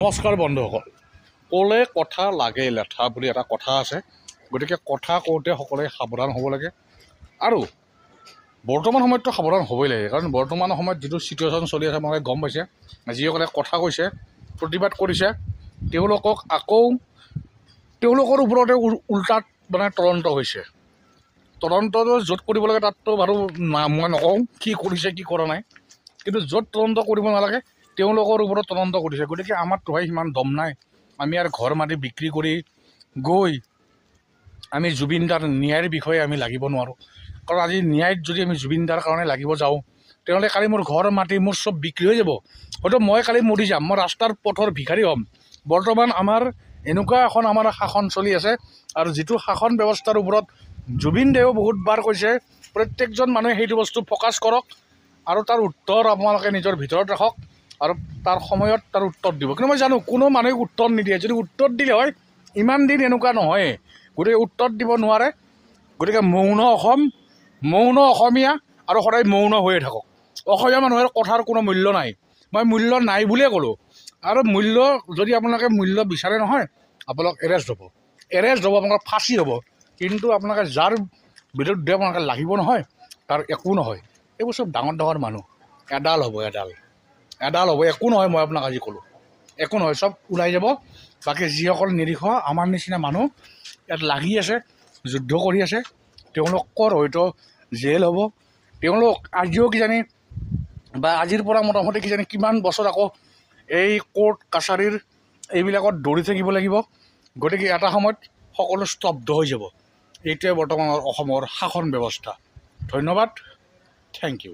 নমস্কাৰ বন্ধুসকল, ক'লে কথা লাগে লেঠা বুলি এটা কথা আছে। গতিকে কথা কওঁতে সকলোৱে সাৱধান হ'ব লাগে আৰু বৰ্তমান সময়ততো সাৱধান হ'বই লাগে, কাৰণ বৰ্তমান সময়ত যিটো ছিটুৱেশ্যন চলি আছে মানুহে গম পাইছে। যিসকলে কথা কৈছে, প্ৰতিবাদ কৰিছে, তেওঁলোকক আকৌ তেওঁলোকৰ ওপৰতে উল্টাত তদন্ত হৈছে। তদন্তটো য'ত কৰিব লাগে তাততো বাৰু মই নকওঁ কি কৰিছে কি কৰা নাই, কিন্তু য'ত তদন্ত কৰিব নালাগে তেওঁলোকৰ ওপৰত তদন্ত কৰিছে। গতিকে আমাৰতো হয় সিমান দম নাই, আমি আৰু ঘৰ মাটি বিক্ৰী কৰি গৈ আমি জুবিন দাৰ ন্যায়ৰ বিষয়ে আমি লাগিব নোৱাৰোঁ। কাৰণ আজি ন্যায়ত যদি আমি জুবিন দাৰ কাৰণে লাগিব যাওঁ, তেনেহ'লে কালি মোৰ ঘৰ মাটি মোৰ চব বিক্ৰী হৈ যাব। হয়তো মই কালি মৰি যাম, মই ৰাস্তাৰ পথৰ ভিখাৰী হ'ম। বৰ্তমান আমাৰ এনেকুৱা এখন আমাৰ শাসন চলি আছে, আৰু যিটো শাসন ব্যৱস্থাৰ ওপৰত জুবিন দায়েও বহুতবাৰ কৈছে, প্ৰত্যেকজন মানুহে সেইটো বস্তু ফ'কাছ কৰক আৰু তাৰ উত্তৰ আপোনালোকে নিজৰ ভিতৰত ৰাখক আৰু তাৰ সময়ত তাৰ উত্তৰ দিব। কিন্তু মই জানো কোনো মানুহে উত্তৰ নিদিয়ে। যদি উত্তৰ দিলে হয় ইমান দিন এনেকুৱা নহয়। গতিকে উত্তৰ দিব নোৱাৰে। গতিকে মৌন অসম, মৌন অসমীয়া আৰু সদায় মৌন হৈয়ে থাকক। অসমীয়া মানুহৰ কথাৰ কোনো মূল্য নাই, মই মূল্য নাই বুলিয়ে ক'লোঁ। আৰু মূল্য যদি আপোনালোকে মূল্য বিচাৰে নহয়, আপোনালোক এৰেষ্ট হ'ব, আপোনালোকৰ ফাঁচি হ'ব। কিন্তু আপোনালোকে যাৰ বিৰুদ্ধে আপোনালোকে লাগিব নহয় তাৰ একো নহয়। এইবোৰ চব ডাঙৰ ডাঙৰ মানুহ, এডাল হ'ব, এডাল হ'ব, একো নহয়। মই আপোনাক আজি ক'লোঁ একো নহয়, চব ওলাই যাব। বাকী যিসকল নিৰীহ আমাৰ নিচিনা মানুহ ইয়াত লাগি আছে, যুদ্ধ কৰি আছে, তেওঁলোকৰ হয়তো জেল হ'ব। তেওঁলোক আজিও কিজানি বা আজিৰ পৰা মোটামুটি কিজানি কিমান বছৰ আকৌ এই কোৰ্ট কাছাৰীৰ এইবিলাকত দৌৰি থাকিব লাগিব। গতিকে এটা সময়ত সকলো স্তব্ধ হৈ যাব। এইটোৱে বৰ্তমানৰ অসমৰ শাসন ব্যৱস্থা। ধন্যবাদ, থেংক ইউ।